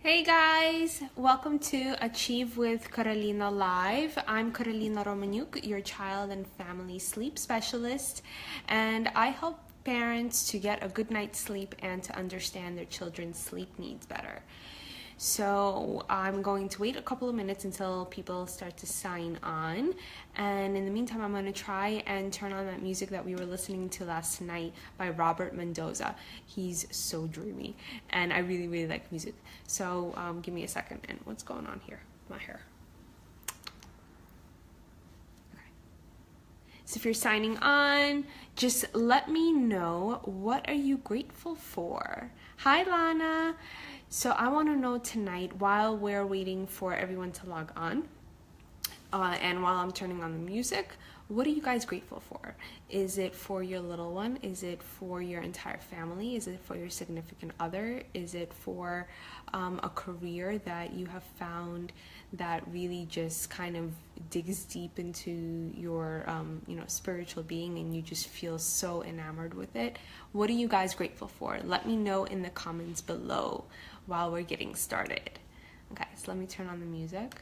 Hey guys, welcome to Achieve with Carolina Live. I'm Carolina Romaniuk, your child and family sleep specialist, and I help parents to get a good night's sleep and to understand their children's sleep needs better. So I'm going to wait a couple of minutes until people start to sign on, and in the meantime I'm going to try and turn on that music that we were listening to last night by Robert Mendoza. He's so dreamy and I really like music. So give me a second. And what's going on here? My hair. Okay. So if you're signing on, just let me know, what are you grateful for? Hi Lana. So I want to know tonight, while we're waiting for everyone to log on, and while I'm turning on the music, what are you guys grateful for? Is it for your little one? Is it for your entire family? Is it for your significant other? Is it for a career that you have found that really just kind of digs deep into your spiritual being and you just feel so enamored with it? What are you guys grateful for? Let me know in the comments below while we're getting started. Okay, so let me turn on the music.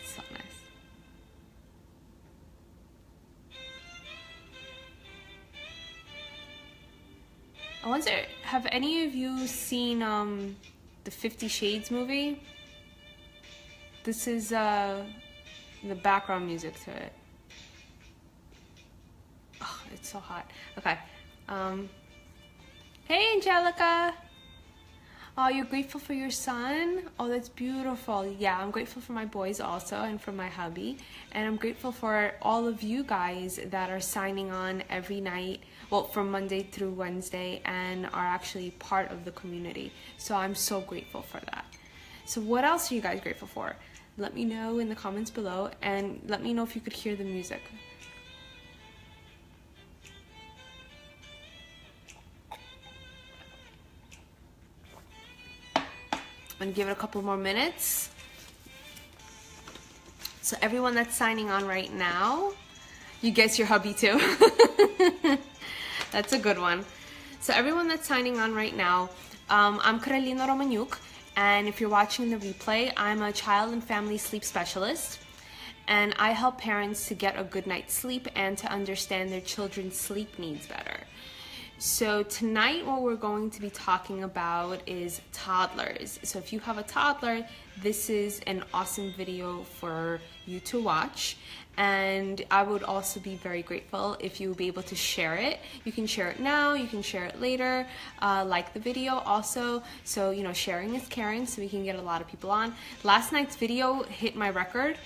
So nice. I wonder, have any of you seen the 50 Shades movie? This is the background music to it. Oh, it's so hot. Okay. Hey Angelica. Oh, you're grateful for your son? Oh, that's beautiful. Yeah, I'm grateful for my boys also and for my hubby. And I'm grateful for all of you guys that are signing on every night, well, from Monday through Wednesday, and are actually part of the community. So I'm so grateful for that. So what else are you guys grateful for? Let me know in the comments below, and let me know if you could hear the music. I'm gonna give it a couple more minutes. So everyone that's signing on right now, you guess your hubby too. That's a good one. So everyone that's signing on right now, I'm Carolina Romaniuk, and if you're watching the replay, I'm a child and family sleep specialist, and I help parents to get a good night's sleep and to understand their children's sleep needs better. So tonight what we're going to be talking about is toddlers. So if you have a toddler, this is an awesome video for you to watch. And I would also be very grateful if you would be able to share it. You can share it now, you can share it later, like the video also. So, you know, sharing is caring, so we can get a lot of people on. Last night's video hit my record,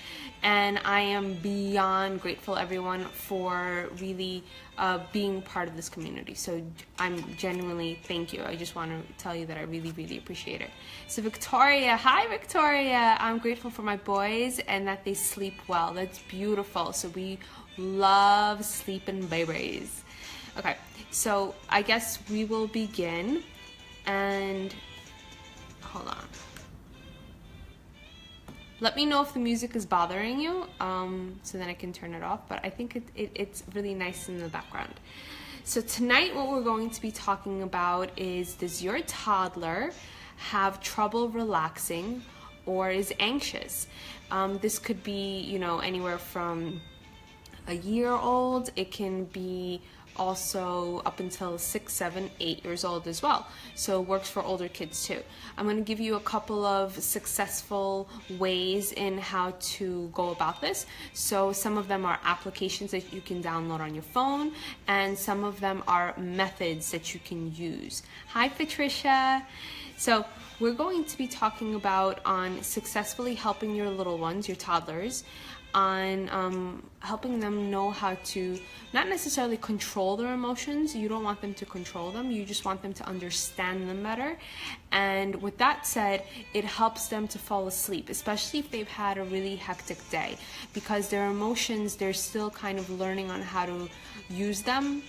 and I am beyond grateful, everyone, for really being part of this community. So I'm genuinely, thank you. I just want to tell you that I really appreciate it. So Victoria, hi Victoria. I'm grateful for my boys and that they sleep well. That's beautiful. So we love sleeping babies. Okay, so I guess we will begin, and hold on. Let me know if the music is bothering you, so then I can turn it off, but I think it's really nice in the background. So tonight what we're going to be talking about is, does your toddler have trouble relaxing or is anxious? This could be, you know, anywhere from a year old. It can be also up until 6, 7, 8 years old as well. So it works for older kids too. I'm going to give you a couple of successful ways in how to go about this. So some of them are applications that you can download on your phone, and some of them are methods that you can use. Hi Patricia. So we're going to be talking about on successfully helping your little ones, your toddlers, on helping them know how to not necessarily control their emotions. You don't want them to control them, you just want them to understand them better. And with that said, it helps them to fall asleep, especially if they've had a really hectic day, because their emotions, they're still kind of learning on how to use them.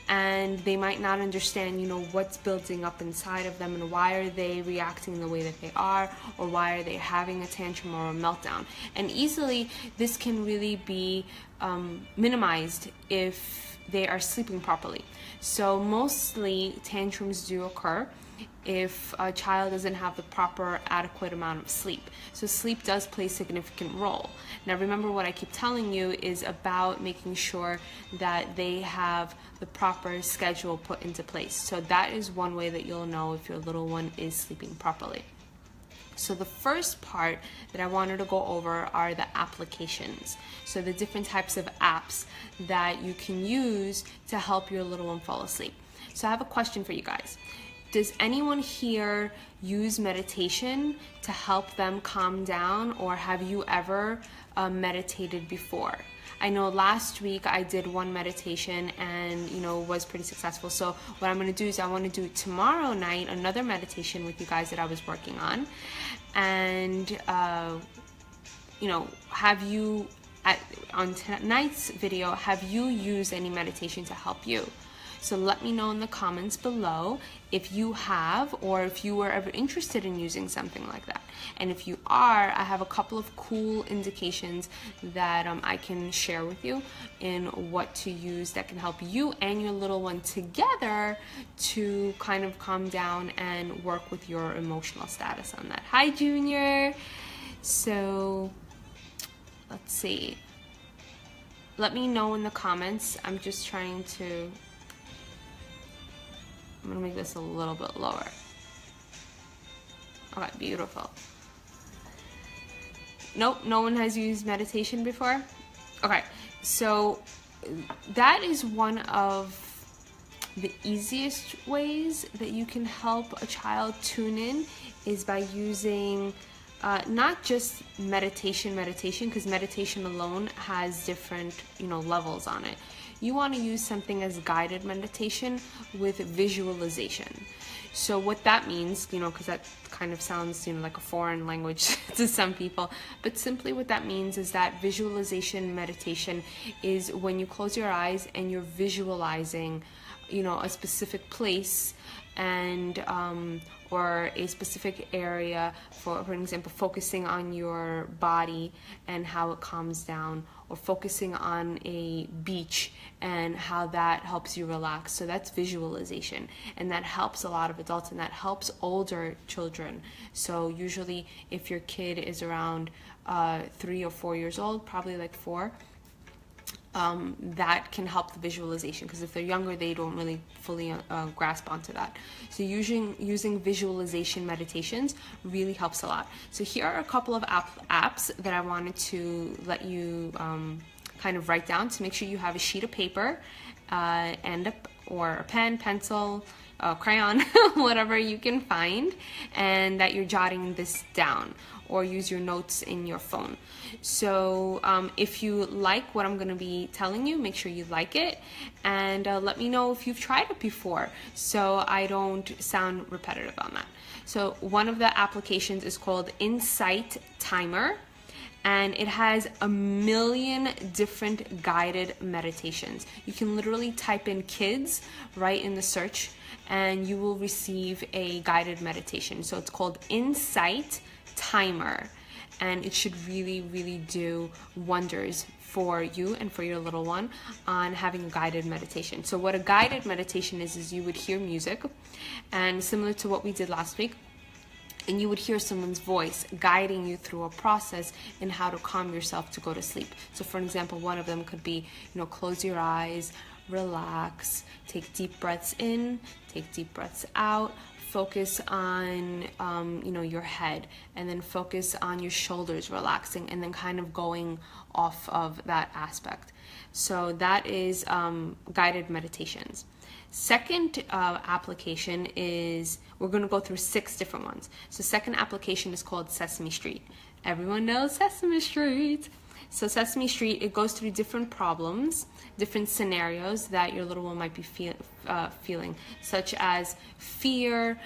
and they might not understand, you know, what's building up inside of them and why are they reacting the way that they are, or why are they having a tantrum or a meltdown. And easily this can really be minimized if they are sleeping properly. So mostly tantrums do occur if a child doesn't have the proper adequate amount of sleep. So sleep does play a significant role. Now remember, what I keep telling you is about making sure that they have the proper schedule put into place. So that is one way that you'll know if your little one is sleeping properly. So the first part that I wanted to go over are the applications. So the different types of apps that you can use to help your little one fall asleep. So I have a question for you guys. Does anyone here use meditation to help them calm down, or have you ever meditated before? I know last week I did one meditation and, you know, was pretty successful. So what I'm going to do is I want to do tomorrow night another meditation with you guys that I was working on. And, you know, have you, on tonight's video, have you used any meditation to help you? So let me know in the comments below if you have, or if you were ever interested in using something like that. And if you are, I have a couple of cool indications that I can share with you in what to use that can help you and your little one together to kind of calm down and work with your emotional status on that. Hi, Junior. So let's see. Let me know in the comments. I'm just trying to... I'm gonna make this a little bit lower. Okay, beautiful. Nope, no one has used meditation before? Okay, so that is one of the easiest ways that you can help a child tune in, is by using not just meditation, because meditation alone has different, you know, levels on it. You want to use something as guided meditation with visualization. So what that means, you know, because that kind of sounds, you know, like a foreign language to some people, but simply what that means is that visualization meditation is when you close your eyes and you're visualizing, you know, a specific place and or a specific area, for example, focusing on your body and how it calms down, or focusing on a beach and how that helps you relax. So that's visualization, and that helps a lot of adults, and that helps older children. So usually if your kid is around 3 or 4 years old, probably like 4, that can help the visualization, because if they're younger, they don't really fully grasp onto that. So using visualization meditations really helps a lot. So here are a couple of apps that I wanted to let you kind of write down. To make sure you have a sheet of paper or a pen, pencil, crayon, whatever you can find, and that you're jotting this down, or use your notes in your phone. So if you like what I'm going to be telling you, make sure you like it, and let me know if you've tried it before, so I don't sound repetitive on that. So one of the applications is called Insight Timer, and it has 1 million different guided meditations. You can literally type in kids right in the search and you will receive a guided meditation. So it's called Insight Timer, and it should really do wonders for you and for your little one on having a guided meditation. So what a guided meditation is you would hear music, and similar to what we did last week, and you would hear someone's voice guiding you through a process in how to calm yourself to go to sleep. So for example, one of them could be, you know, close your eyes, relax, take deep breaths in, take deep breaths out, focus on you know, your head, and then focus on your shoulders relaxing, and then kind of going off of that aspect. So that is guided meditations. Second application is, we're going to go through 6 different ones. So second application is called Sesame Street. Everyone knows Sesame Street. So Sesame Street, it goes through different problems, different scenarios that your little one might be feeling, such as fear,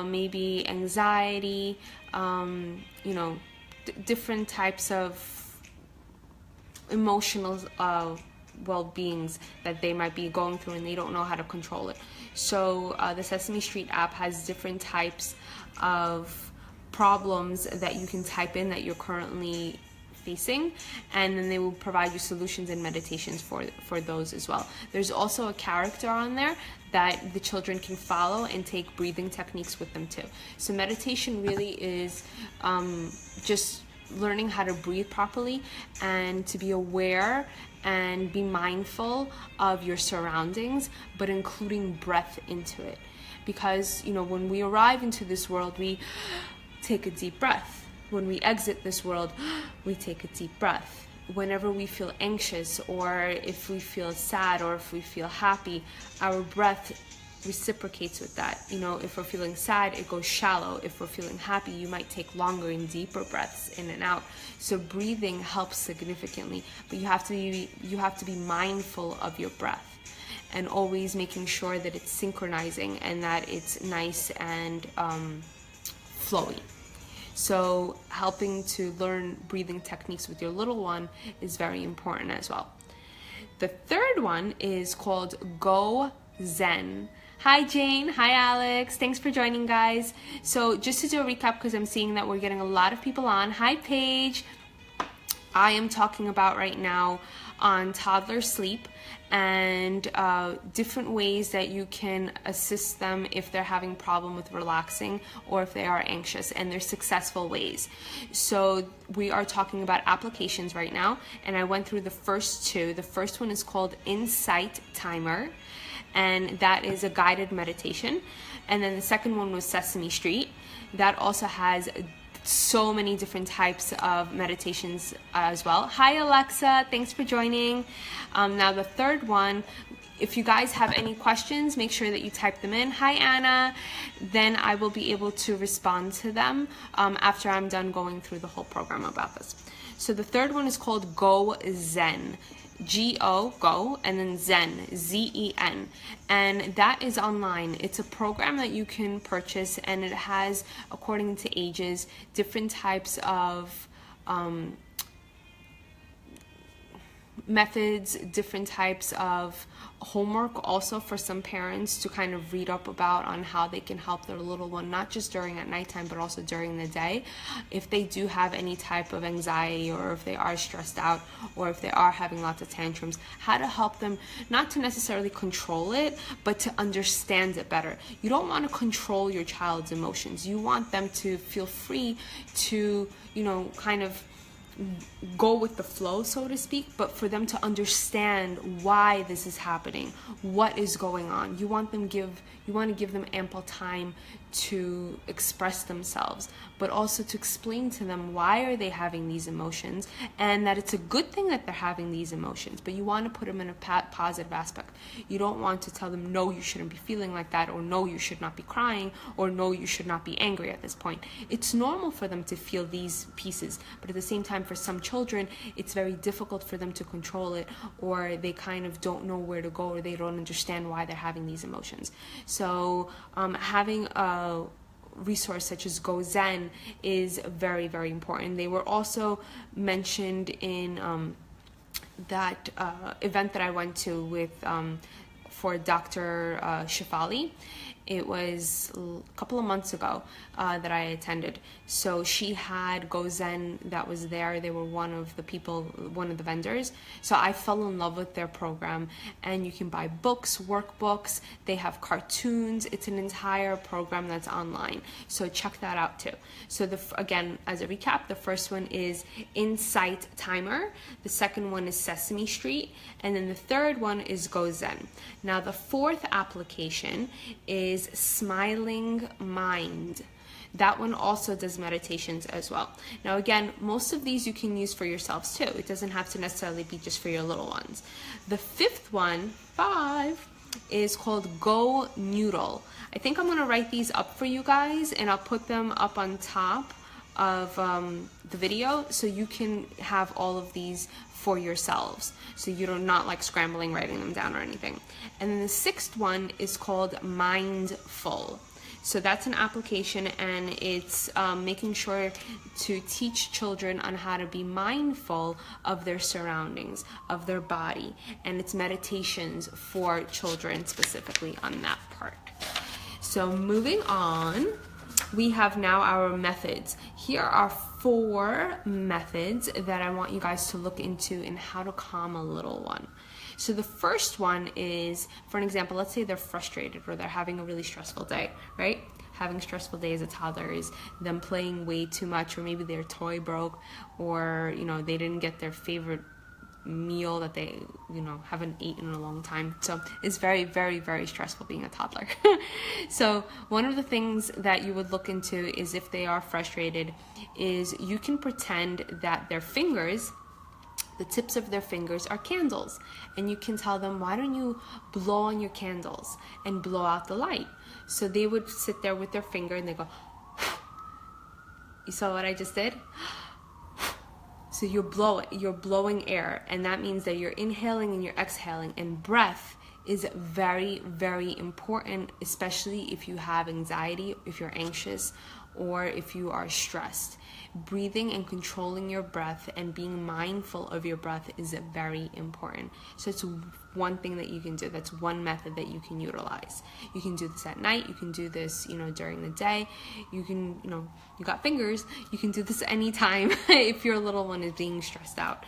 maybe anxiety, you know, different types of emotional well-beings that they might be going through and they don't know how to control it. So the Sesame Street app has different types of problems that you can type in that you're currently facing, and then they will provide you solutions and meditations for those as well. There's also a character on there that the children can follow and take breathing techniques with them too. So meditation really is just learning how to breathe properly and to be aware and be mindful of your surroundings, but including breath into it. Because, you know, when we arrive into this world, we take a deep breath. When we exit this world, we take a deep breath. Whenever we feel anxious, or if we feel sad, or if we feel happy, our breath reciprocates with that. You know, if we're feeling sad, it goes shallow. If we're feeling happy, you might take longer and deeper breaths in and out. So breathing helps significantly, but you have to be mindful of your breath, and always making sure that it's synchronizing and that it's nice and flowy. So helping to learn breathing techniques with your little one is very important as well. The third one is called Go Zen. Hi Jane, hi Alex, thanks for joining, guys. So just to do a recap, because I'm seeing that we're getting a lot of people on. Hi Paige. I am talking about right now on toddler sleep and different ways that you can assist them if they're having a problem with relaxing or if they are anxious, and there's successful ways. So we are talking about applications right now, and I went through the first two. The first one is called Insight Timer, and that is a guided meditation. And then the second one was Sesame Street. That also has so many different types of meditations as well. Hi Alexa, thanks for joining. Now the third one, if you guys have any questions, make sure that you type them in. Hi Anna, then I will be able to respond to them after I'm done going through the whole program about this. So the third one is called Go Zen. G-O, go, and then Zen, Z-E-N, and that is online. It's a program that you can purchase, and it has, according to ages, different types of methods, different types of homework also for some parents to kind of read up about on how they can help their little one, not just during at nighttime, but also during the day. If they do have any type of anxiety, or if they are stressed out, or if they are having lots of tantrums, how to help them, not to necessarily control it, but to understand it better. You don't want to control your child's emotions. You want them to feel free to, you know, kind of go with the flow, so to speak, but for them to understand why this is happening, what is going on. You want to give them ample time to express themselves, but also to explain to them why are they having these emotions, and that it's a good thing that they're having these emotions, but you want to put them in a positive aspect. You don't want to tell them, no, you shouldn't be feeling like that, or no, you should not be crying, or no, you should not be angry at this point. It's normal for them to feel these pieces, but at the same time, for some children, it's very difficult for them to control it, or they kind of don't know where to go, or they don't understand why they're having these emotions. So having a resource such as Go Zen is very, very important. They were also mentioned in that event that I went to with for Dr. Shefali. It was a couple of months ago that I attended. So she had Go Zen that was there. They were one of the people, one of the vendors. So I fell in love with their program, and you can buy books, workbooks. They have cartoons. It's an entire program that's online. So check that out too. So again, as a recap, the first one is Insight Timer. The second one is Sesame Street. And then the third one is Go Zen. Now the fourth application is Smiling Mind. That one also does meditations as well. Now again, most of these you can use for yourselves too. It doesn't have to necessarily be just for your little ones. The fifth one, 5, is called Go Noodle. I think I'm gonna write these up for you guys, and I'll put them up on top of the video, so you can have all of these for yourselves, so you're not like scrambling writing them down or anything. And then the sixth one is called Mindful. So that's an application, and it's making sure to teach children on how to be mindful of their surroundings, of their body, and it's meditations for children specifically on that part. So moving on, we have now our methods. Here are 4 methods that I want you guys to look into in how to calm a little one. So the first one is, for an example, let's say they're frustrated or they're having a really stressful day, right? Having a stressful day as a toddler is them playing way too much, or maybe their toy broke, or they didn't get their favorite meal that they haven't eaten in a long time. So it's very, very, very stressful being a toddler. So one of the things that you would look into is, if they are frustrated, is you can pretend that their fingers, the tips of their fingers, are candles, and you can tell them, why don't you blow on your candles and blow out the light? So they would sit there with their finger and they go, you saw what I just did? So you're blowing air, and that means that you're inhaling and you're exhaling. And breath is very, very important, especially if you have anxiety, if you're anxious, or if you are stressed. Breathing and controlling your breath and being mindful of your breath is very important. So it's one thing that you can do. That's one method that you can utilize. You can do this at night. You can do this, during the day. You can, you got fingers. You can do this anytime if your little one is being stressed out.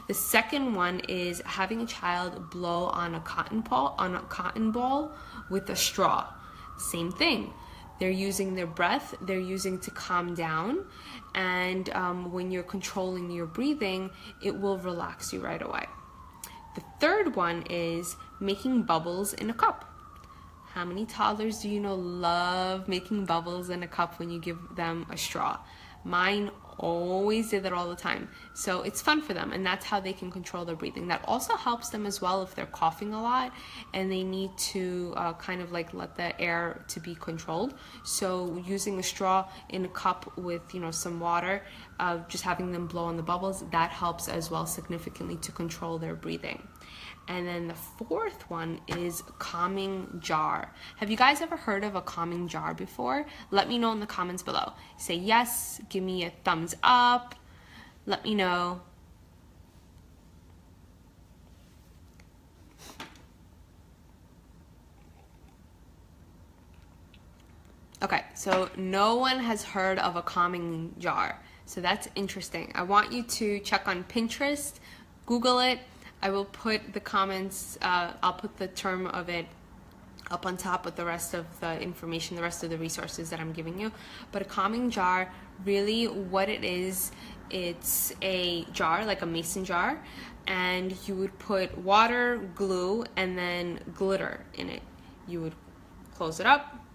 The second one is having a child blow on a cotton ball with a straw. Same thing. They're using their breath, they're using to calm down, and when you're controlling your breathing, it will relax you right away. The third one is making bubbles in a cup. How many toddlers do you know love making bubbles in a cup when you give them a straw? Mine always did that all the time. So it's fun for them, and that's how they can control their breathing. That also helps them as well if they're coughing a lot and they need to kind of like let the air to be controlled. So using a straw in a cup with some water, just having them blow on the bubbles, that helps as well significantly to control their breathing. And then the fourth one is calming jar. Have you guys ever heard of a calming jar before? Let me know in the comments below. Say yes, give me a thumbs up, let me know. Okay, so no one has heard of a calming jar. So that's interesting. I want you to check on Pinterest, Google it. I will put the comments, I'll put the term of it up on top with the rest of the information, the rest of the resources that I'm giving you. But a calming jar, really what it is, it's a jar, like a mason jar, and you would put water, glue, and then glitter in it. You would close it up,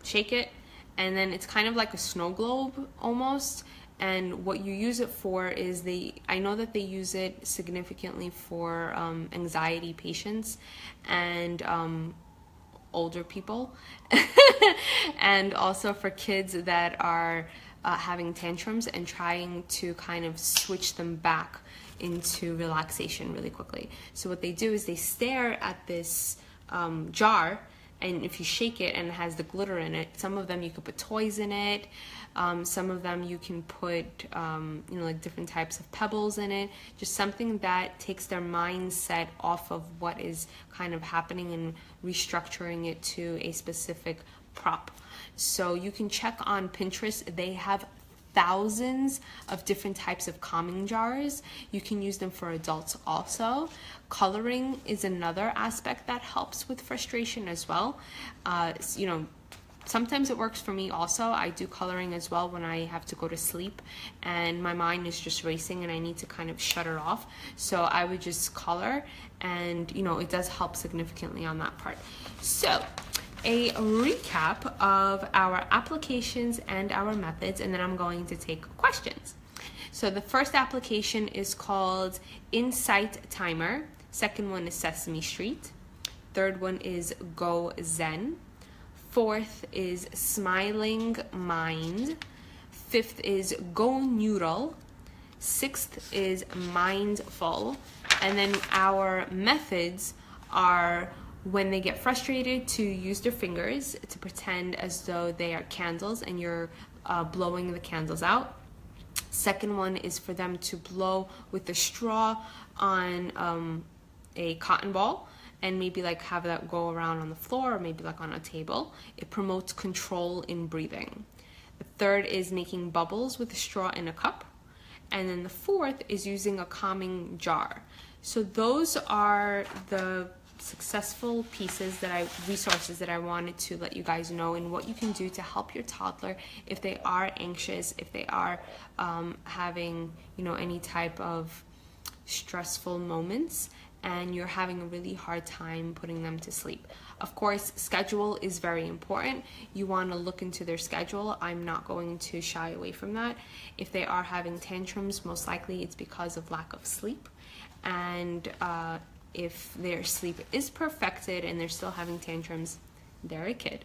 shake it, and then it's kind of like a snow globe almost. And what you use it for is I know that they use it significantly for anxiety patients and older people and also for kids that are having tantrums and trying to kind of switch them back into relaxation really quickly. So what they do is they stare at this jar, and if you shake it and it has the glitter in it, some of them you could put toys in it. Some of them you can put, like different types of pebbles in it. Just something that takes their mindset off of what is kind of happening and restructuring it to a specific prop. So you can check on Pinterest. They have thousands of different types of calming jars. You can use them for adults also. Coloring is another aspect that helps with frustration as well. Sometimes it works for me also. I do coloring as well when I have to go to sleep and my mind is just racing and I need to kind of shut it off. So I would just color, and it does help significantly on that part. So a recap of our applications and our methods, and then I'm going to take questions. So the first application is called Insight Timer. Second one is Sesame Street. Third one is Go Zen. Fourth is Smiling Mind. Fifth is Go Noodle. Sixth is Mindful. And then our methods are When they get frustrated, to use their fingers to pretend as though they are candles and you're blowing the candles out. Second one is for them to blow with a straw on a cotton ball and maybe like have that go around on the floor or maybe like on a table. It promotes control in breathing. The third is making bubbles with a straw in a cup. And then the fourth is using a calming jar. So those are the successful resources that I wanted to let you guys know, and what you can do to help your toddler if they are anxious, if they are having, any type of stressful moments and you're having a really hard time putting them to sleep. Of course, schedule is very important. You want to look into their schedule. I'm not going to shy away from that. If they are having tantrums, most likely it's because of lack of sleep. And if their sleep is perfected and they're still having tantrums, they're a kid.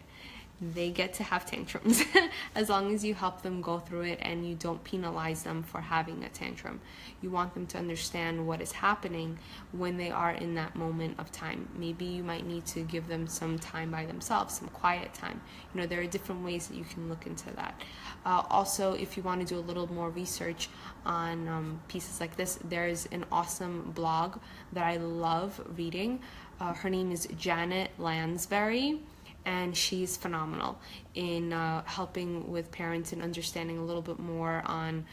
They get to have tantrums as long as you help them go through it and you don't penalize them for having a tantrum. You want them to understand what is happening when they are in that moment of time. Maybe you might need to give them some time by themselves, some quiet time. There are different ways that you can look into that. Also, if you want to do a little more research on pieces like this, there's an awesome blog that I love reading. Her name is Janet Lansbury. And she's phenomenal in helping with parents and understanding a little bit more on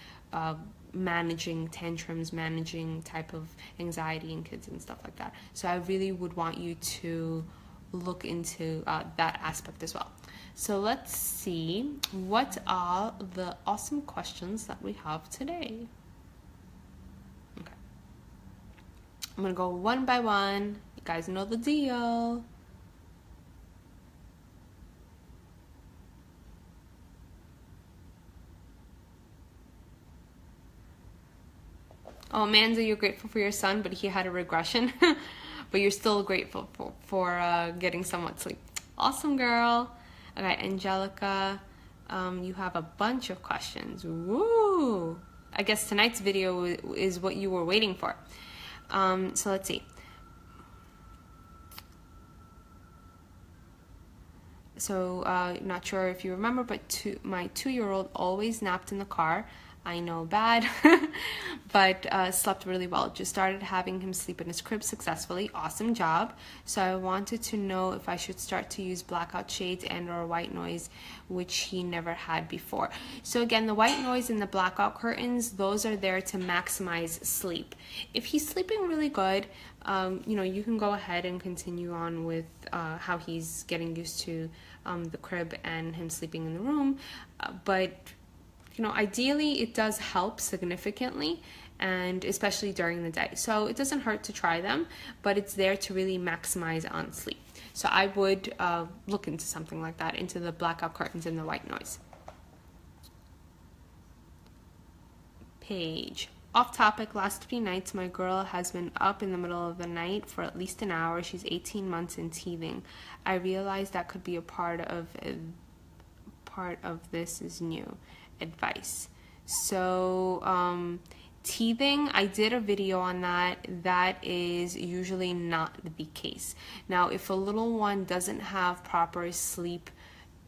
managing tantrums, managing type of anxiety in kids and stuff like that. So I really would want you to look into that aspect as well. So let's see, what are the awesome questions that we have today? Okay. I'm gonna go one by one. You guys know the deal. Oh, Manzo, you're grateful for your son, but he had a regression. But you're still grateful for getting somewhat sleep. Awesome, girl. Okay, Angelica, you have a bunch of questions. Woo! I guess tonight's video is what you were waiting for. So let's see. So, not sure if you remember, but my 2-year-old always napped in the car. I know, bad, but slept really well. Just started having him sleep in his crib successfully. Awesome job. So I wanted to know if I should start to use blackout shades and or white noise, which he never had before. So again, the white noise and the blackout curtains, those are there to maximize sleep. If he's sleeping really good, you can go ahead and continue on with how he's getting used to the crib and him sleeping in the room, but ideally it does help significantly, and especially during the day. So it doesn't hurt to try them, but it's there to really maximize on sleep. So I would look into something like that, into the blackout curtains and the white noise. Page. Off topic, last 3 nights my girl has been up in the middle of the night for at least an hour. She's 18 months and teething. I realized that could be a part of this is new. Advice. So teething, I did a video on that. That is usually not the case. Now, if a little one doesn't have proper sleep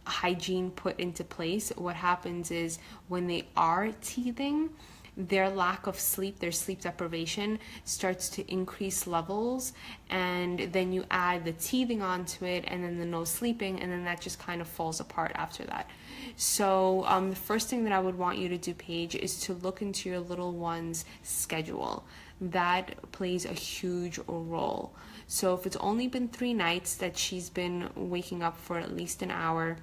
hygiene put into place, what happens is when they are teething, their lack of sleep, their sleep deprivation starts to increase levels, and then you add the teething onto it and then the no sleeping, and then that just kind of falls apart after that. So the first thing that I would want you to do, Paige, is to look into your little one's schedule. That plays a huge role. So if it's only been 3 nights that she's been waking up for at least an hour,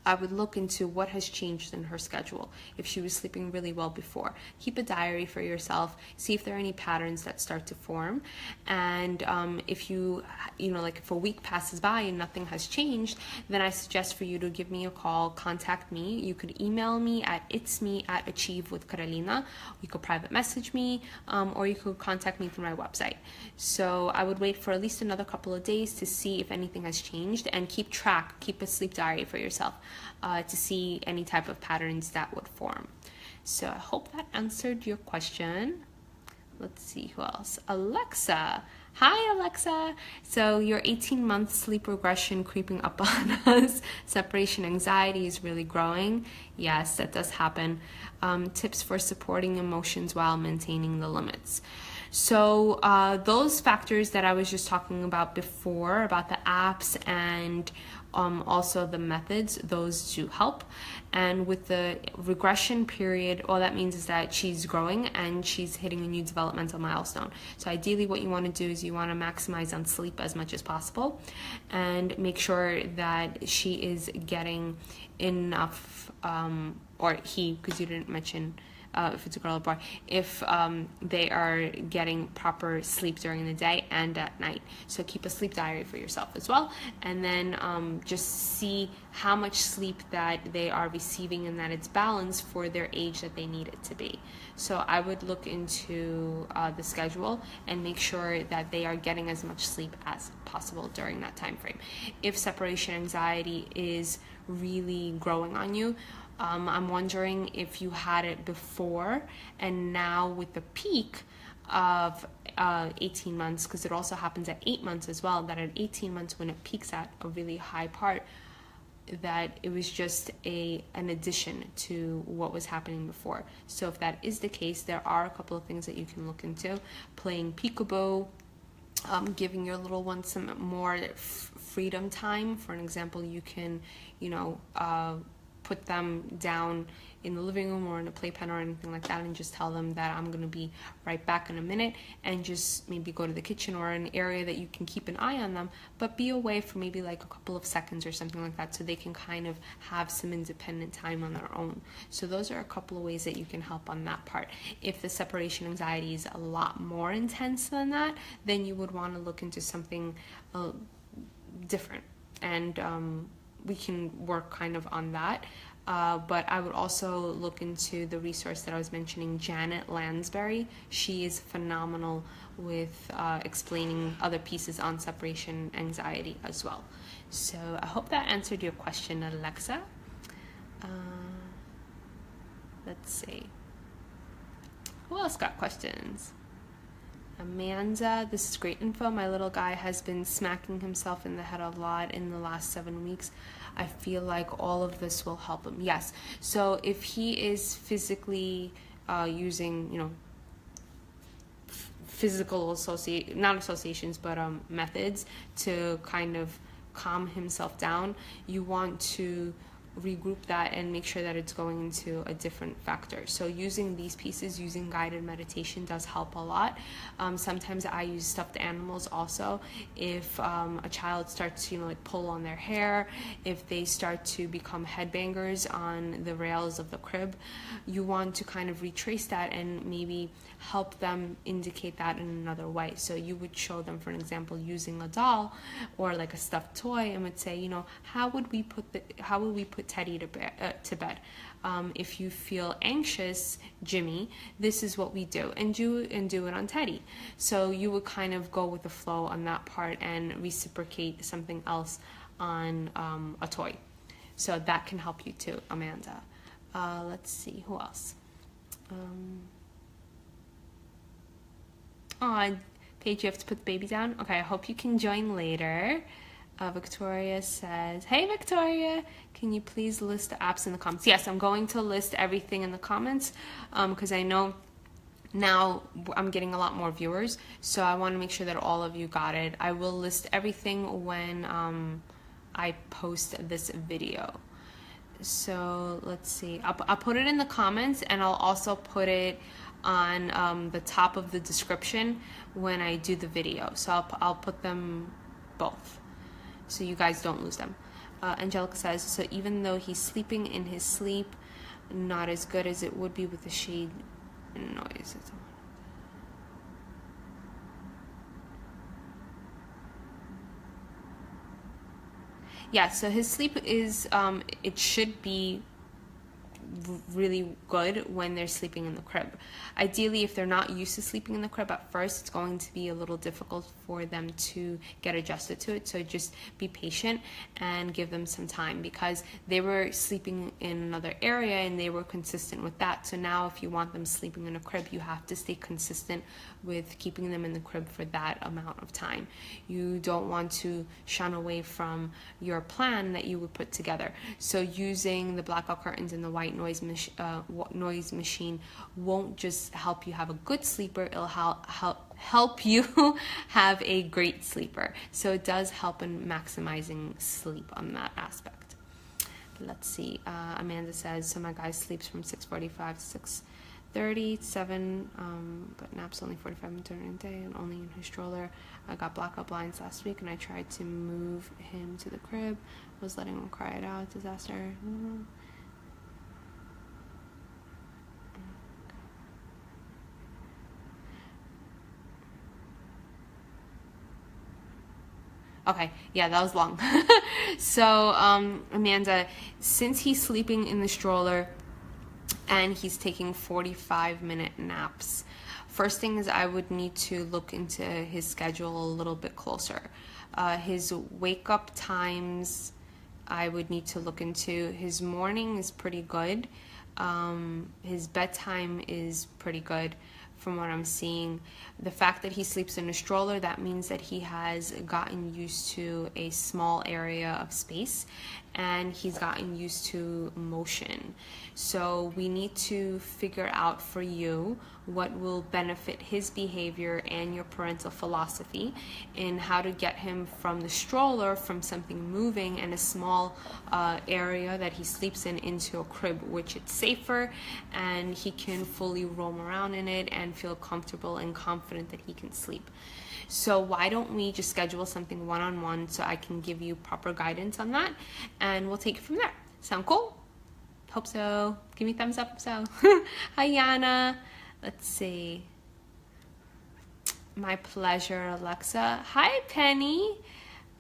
I would look into what has changed in her schedule. If she was sleeping really well before, keep a diary for yourself, see if there are any patterns that start to form. And if if a week passes by and nothing has changed, then I suggest for you to give me a call, contact me. You could email me at itsme@achievewithcarolina. You could private message me, or you could contact me through my website. So I would wait for at least another couple of days to see if anything has changed, and keep a sleep diary for yourself. To see any type of patterns that would form. So I hope that answered your question. Let's see who else. Alexa, Hi, Alexa. So your 18-month sleep regression creeping up on us. Separation anxiety is really growing. Yes, that does happen. Tips for supporting emotions while maintaining the limits. So those factors that I was just talking about before, about the apps and also the methods, those do help. And with the regression period, all that means is that she's growing and she's hitting a new developmental milestone. So ideally what you want to do is you want to maximize on sleep as much as possible and make sure that she is getting enough, or he, because you didn't mention if it's a girl or boy, if they are getting proper sleep during the day and at night. So keep a sleep diary for yourself as well, and then just see how much sleep that they are receiving and that it's balanced for their age that they need it to be. So I would look into the schedule and make sure that they are getting as much sleep as possible during that time frame. If separation anxiety is really growing on you, I'm wondering if you had it before and now with the peak of 18 months, because it also happens at 8 months as well, that at 18 months when it peaks at a really high part, that it was just an addition to what was happening before. So if that is the case, there are a couple of things that you can look into. Playing peekaboo, giving your little one some more freedom time. For an example, you can, put them down in the living room or in a playpen or anything like that and just tell them that I'm going to be right back in a minute, and just maybe go to the kitchen or an area that you can keep an eye on them, but be away for maybe like a couple of seconds or something like that so they can kind of have some independent time on their own. So those are a couple of ways that you can help on that part. If the separation anxiety is a lot more intense than that, then you would want to look into something different, and we can work kind of on that. But I would also look into the resource that I was mentioning, Janet Lansbury. She is phenomenal with explaining other pieces on separation anxiety as well. So I hope that answered your question, Alexa. Let's see. Who else got questions? Amanda, this is great info. My little guy has been smacking himself in the head a lot in the last 7 weeks. I feel like all of this will help him. Yes. So if he is physically using, physical not associations, but methods to kind of calm himself down, you want to regroup that and make sure that it's going into a different factor. So using these pieces, using guided meditation does help a lot. Sometimes I use stuffed animals also. If a child starts to like pull on their hair, if they start to become headbangers on the rails of the crib, you want to kind of retrace that and maybe help them indicate that in another way. So you would show them, for an example, using a doll or like a stuffed toy, and would say, how would we put Teddy to bed? If you feel anxious, Jimmy, this is what we do, and do it on Teddy. So you would kind of go with the flow on that part and reciprocate something else on a toy. So that can help you too, Amanda. Let's see, who else? Paige, you have to put the baby down? Okay, I hope you can join later. Victoria says, hey Victoria, can you please list the apps in the comments? Yes, I'm going to list everything in the comments because I know now I'm getting a lot more viewers, so I want to make sure that all of you got it. I will list everything when I post this video. So let's see, I'll put it in the comments, and I'll also put it on the top of the description when I do the video. So I'll put them both, so you guys don't lose them. Angelica says, so even though he's sleeping in his sleep, not as good as it would be with the shade and noise. Yeah, so his sleep is, it should be really good when they're sleeping in the crib. Ideally, if they're not used to sleeping in the crib at first, it's going to be a little difficult for them to get adjusted to it. So just be patient and give them some time, because they were sleeping in another area and they were consistent with that. So now if you want them sleeping in a crib, you have to stay consistent with keeping them in the crib for that amount of time. You don't want to shun away from your plan that you would put together. So using the blackout curtains and the white noise machine won't just help you have a good sleeper, it'll help you have a great sleeper. So it does help in maximizing sleep on that aspect. Let's see, Amanda says, so my guy sleeps from 6:45 to 6:30, 7, but naps only 45 minutes during the day and only in his stroller. I got blackout blinds last week and I tried to move him to the crib. I was letting him cry it out. Disaster. Okay, yeah, that was long. So, Amanda, since he's sleeping in the stroller and he's taking 45-minute naps, first thing is I would need to look into his schedule a little bit closer. His wake up times, I would need to look into. His morning is pretty good. His bedtime is pretty good from what I'm seeing. The fact that he sleeps in a stroller, that means that he has gotten used to a small area of space and he's gotten used to motion. So we need to figure out for you what will benefit his behavior and your parental philosophy in how to get him from the stroller, from something moving and a small area that he sleeps in, into a crib, which it's safer and he can fully roam around in it and feel comfortable and confident that he can sleep. So why don't we just schedule something one-on-one so I can give you proper guidance on that, and we'll take it from there. Sound cool? Hope so. Give me a thumbs up. So hi Yana. Let's see. My pleasure, Alexa. Hi Penny.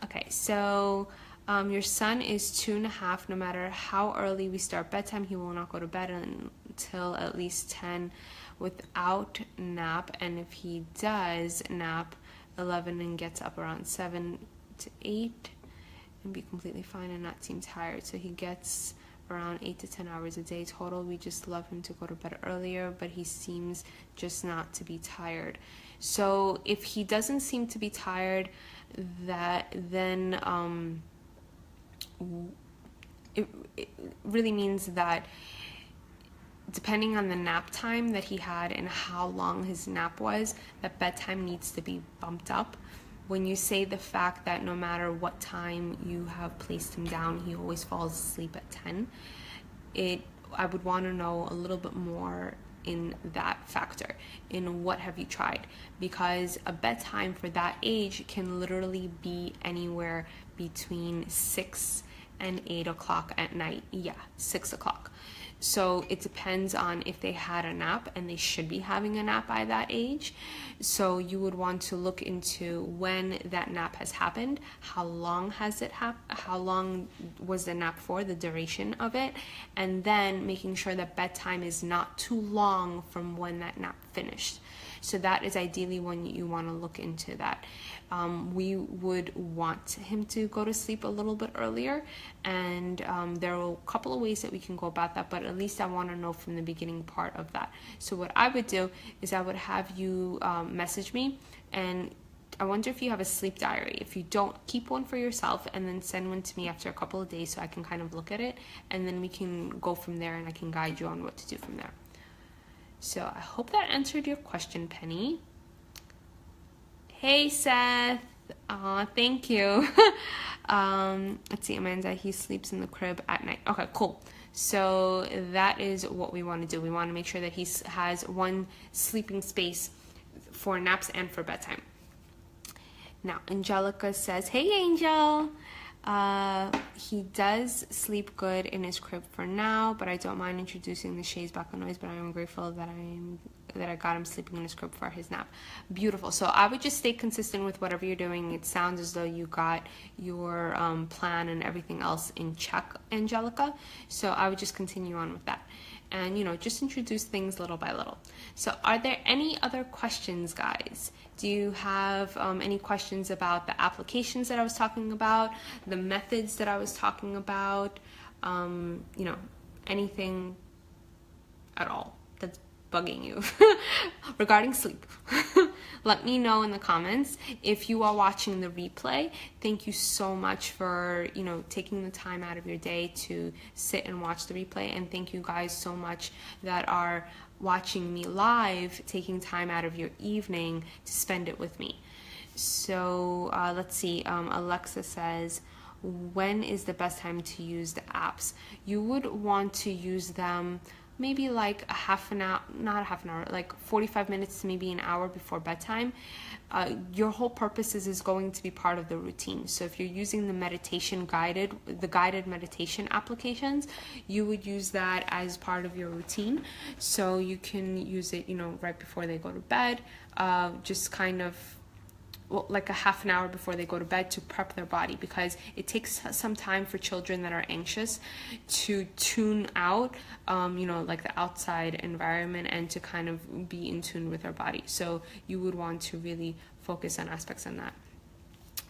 Okay, so your son is 2.5. No matter how early we start bedtime, he will not go to bed until at least 10 without nap, and if he does nap 11 and gets up around 7 to 8 and be completely fine and not seem tired. So he gets around 8 to 10 hours a day total. We just love him to go to bed earlier, but he seems just not to be tired. So if he doesn't seem to be tired, then it really means that depending on the nap time that he had and how long his nap was, that bedtime needs to be bumped up. When you say the fact that no matter what time you have placed him down, he always falls asleep at 10, I would want to know a little bit more in that factor. In what have you tried? Because a bedtime for that age can literally be anywhere between 6 and 8 o'clock at night. Yeah, 6 o'clock. So it depends on if they had a nap, and they should be having a nap by that age. So you would want to look into when that nap has happened, how long has it how long was the nap for, the duration of it, and then making sure that bedtime is not too long from when that nap finished. So that is ideally when you want to look into that. We would want him to go to sleep a little bit earlier, and there are a couple of ways that we can go about that, but at least I want to know from the beginning part of that. So what I would do is I would have you message me, and I wonder if you have a sleep diary. If you don't, keep one for yourself and then send one to me after a couple of days so I can kind of look at it, and then we can go from there and I can guide you on what to do from there. So I hope that answered your question, Penny. Hey, Seth. Thank you. Let's see, Amanda, he sleeps in the crib at night. Okay, cool. So that is what we want to do. We want to make sure that he has one sleeping space for naps and for bedtime. Now, Angelica says, hey, Angel. He does sleep good in his crib for now, but I don't mind introducing the shades back on noise, but I am grateful that I am that I got him sleeping in his crib for his nap. Beautiful. So I would just stay consistent with whatever you're doing. It sounds as though you got your plan and everything else in check, Angelica. So I would just continue on with that. And, just introduce things little by little. So are there any other questions, guys? Do you have any questions about the applications that I was talking about, the methods that I was talking about, anything at all that's bugging you regarding sleep? Let me know in the comments. If you are watching the replay, thank you so much for, taking the time out of your day to sit and watch the replay. And thank you guys so much that are watching me live, taking time out of your evening to spend it with me. So let's see, Alexa says, when is the best time to use the apps? You would want to use them maybe like a half an hour, not a half an hour, like 45 minutes to maybe an hour before bedtime. Your whole purpose is going to be part of the routine. So if you're using the guided meditation applications, you would use that as part of your routine. So you can use it, right before they go to bed, just kind of like a half an hour before they go to bed to prep their body, because it takes some time for children that are anxious to tune out, like the outside environment, and to kind of be in tune with their body. So you would want to really focus on aspects on that.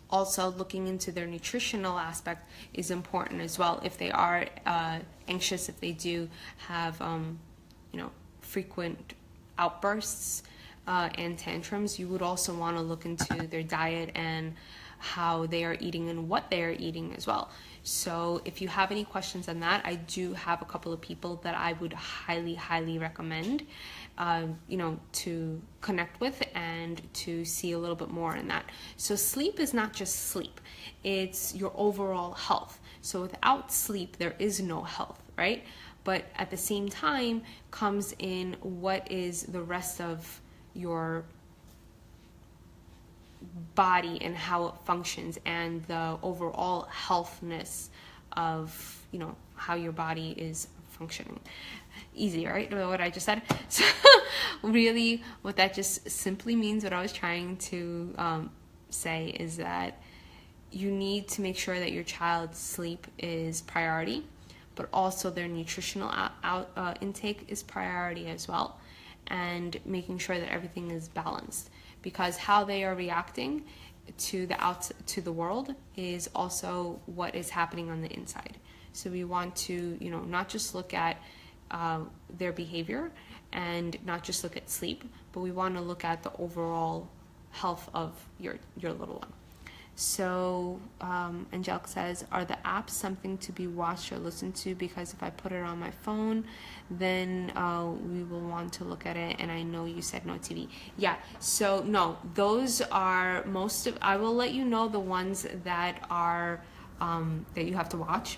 Also, looking into their nutritional aspect is important as well. If they are anxious, if they do have, frequent outbursts, and tantrums, you would also want to look into their diet and how they are eating and what they are eating as well. So if you have any questions on that, I do have a couple of people that I would highly recommend, to connect with and to see a little bit more in that. So sleep is not just sleep, it's your overall health. So without sleep, there is no health, right? But at the same time comes in what is the rest of your body and how it functions, and the overall healthness of, how your body is functioning. Easy, right? What I just said. So really what that just simply means, what I was trying to say, is that you need to make sure that your child's sleep is priority, but also their nutritional intake is priority as well, and making sure that everything is balanced, because how they are reacting to the world is also what is happening on the inside. So we want to, not just look at their behavior and not just look at sleep, but we want to look at the overall health of your little one. So Angelica says, are the apps something to be watched or listened to? Because if I put it on my phone, then we will want to look at it. And I know you said no TV. Yeah, so no, those are I will let you know the ones that are, that you have to watch,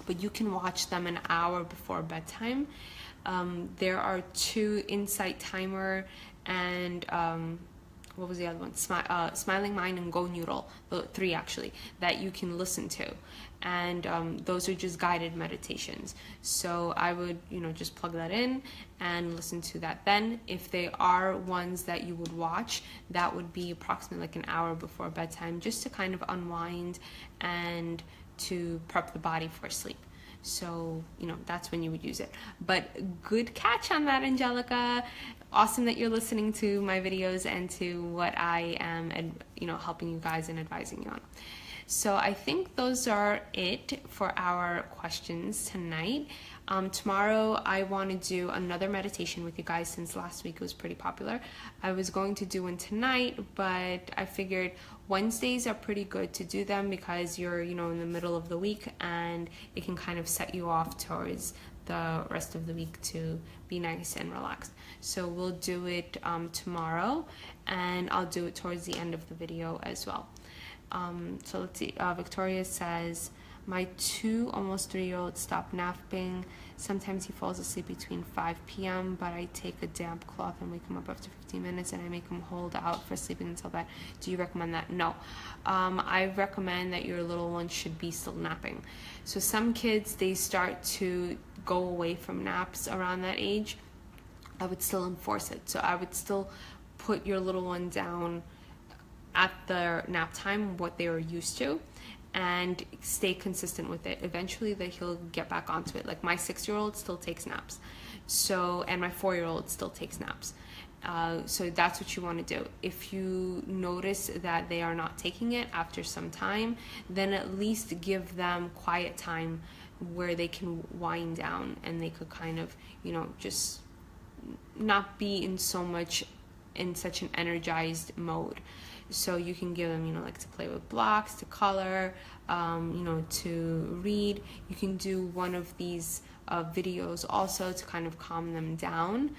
but you can watch them an hour before bedtime. There are 2, Insight Timer and what was the other one? Smiling Mind and Go Noodle, the 3 actually, that you can listen to. And those are just guided meditations. So I would, just plug that in and listen to that. Then if they are ones that you would watch, that would be approximately like an hour before bedtime, just to kind of unwind and to prep the body for sleep. So, that's when you would use it. But good catch on that, Angelica. Awesome that you're listening to my videos and to what I am, helping you guys and advising you on. So I think those are it for our questions tonight. Tomorrow I want to do another meditation with you guys, since last week it was pretty popular. I was going to do one tonight, but I figured Wednesdays are pretty good to do them, because you're, in the middle of the week, and it can kind of set you off towards the rest of the week to be nice and relaxed. So we'll do it tomorrow, and I'll do it towards the end of the video as well. So let's see, Victoria says, my 2, almost 3-year-old stopped napping. Sometimes he falls asleep between 5 p.m., but I take a damp cloth and wake him up after 15 minutes, and I make him hold out for sleeping until bed. Do you recommend that? No. I recommend that your little one should be still napping. So some kids, they start to go away from naps around that age. I would still enforce it. So I would still put your little one down at their nap time, what they were used to, and stay consistent with it. Eventually he'll get back onto it. Like my 6-year-old still takes naps. So, and my 4-year-old still takes naps. So that's what you want to do. If you notice that they are not taking it after some time, then at least give them quiet time where they can wind down and they could kind of, you know, just not be in such an energized mode. So you can give them, you know, like to play with blocks, to color, you know, to read. You can do one of these videos also to kind of calm them down.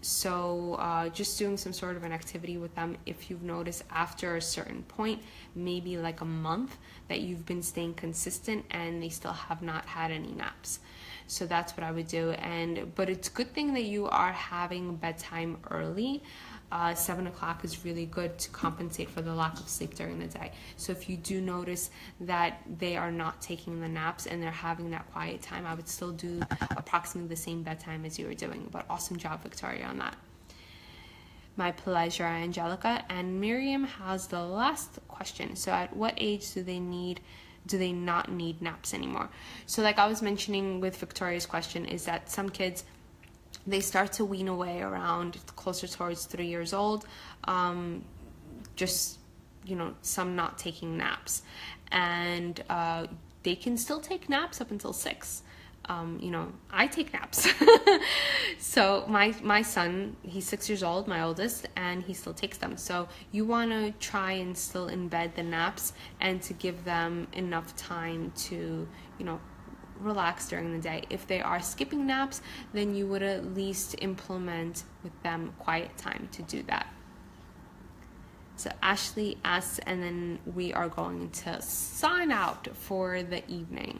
So just doing some sort of an activity with them. If you've noticed after a certain point, maybe like a month, that you've been staying consistent and they still have not had any naps. So that's what I would do. But it's a good thing that you are having bedtime early. 7 o'clock is really good to compensate for the lack of sleep during the day. So if you do notice that they are not taking the naps and they're having that quiet time, I would still do approximately the same bedtime as you were doing. But awesome job, Victoria, on that. My pleasure, Angelica. And Miriam has the last question. So at what age do they not need naps anymore? So like I was mentioning with Victoria's question, is that some kids, they start to wean away around closer towards 3 years old, just, you know, some not taking naps, and they can still take naps up until 6. You know, I take naps. So my son, he's 6 years old, my oldest, and he still takes them. So you want to try and still embed the naps and to give them enough time to, you know, relax during the day. If they are skipping naps, then you would at least implement with them quiet time to do that. So Ashley asks, and then we are going to sign out for the evening.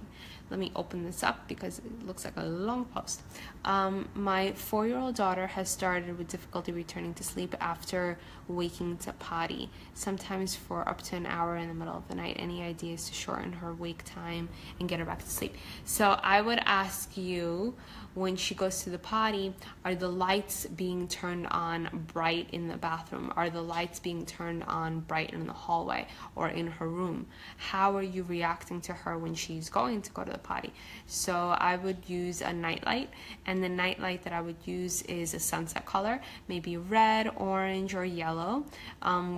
Let me open this up because it looks like a long post. My 4-year-old daughter has started with difficulty returning to sleep after waking to potty, sometimes for up to an hour in the middle of the night. Any ideas to shorten her wake time and get her back to sleep? So I would ask you, when she goes to the potty, are the lights being turned on bright in the bathroom? Are the lights being turned on bright in the hallway or in her room? How are you reacting to her when she's going to go to the potty? So I would use a nightlight, and the nightlight that I would use is a sunset color, maybe red, orange, or yellow.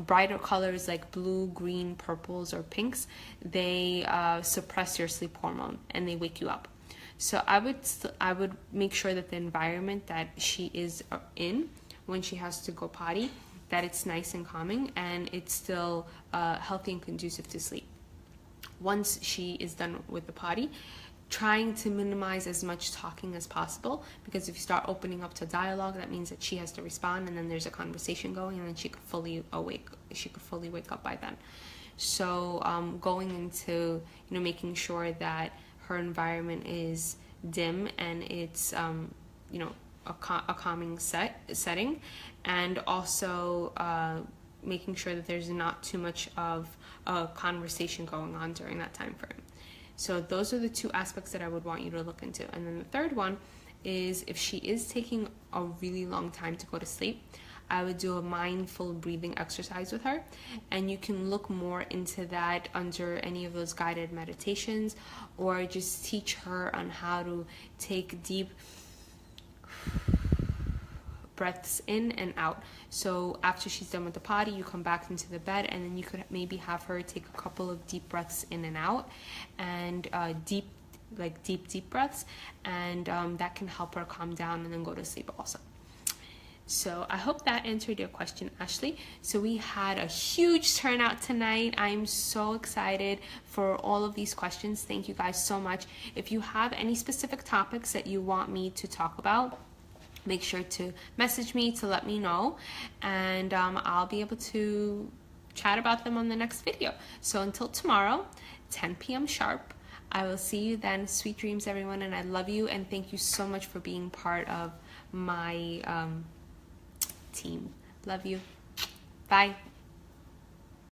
Brighter colors like blue, green, purples, or pinks, they suppress your sleep hormone and they wake you up. So I would make sure that the environment that she is in when she has to go potty, that it's nice and calming and it's still healthy and conducive to sleep. Once she is done with the potty, trying to minimize as much talking as possible, because if you start opening up to dialogue, that means that she has to respond, and then there's a conversation going, and then she could fully wake up by then. So going into, you know, making sure that her environment is dim and it's you know, a calming setting, and also making sure that there's not too much of a conversation going on during that time frame. So those are the two aspects that I would want you to look into. And then the third one is, if she is taking a really long time to go to sleep, I would do a mindful breathing exercise with her, and you can look more into that under any of those guided meditations, or just teach her on how to take deep breaths in and out. So after she's done with the potty, you come back into the bed, and then you could maybe have her take a couple of deep breaths in and out, and deep breaths, and that can help her calm down and then go to sleep also. So I hope that answered your question, Ashley. So we had a huge turnout tonight. I'm so excited for all of these questions. Thank you guys so much. If you have any specific topics that you want me to talk about, make sure to message me to let me know, and I'll be able to chat about them on the next video. So until tomorrow, 10 p.m. sharp, I will see you then. Sweet dreams, everyone, and I love you, and thank you so much for being part of my team. Love you. Bye.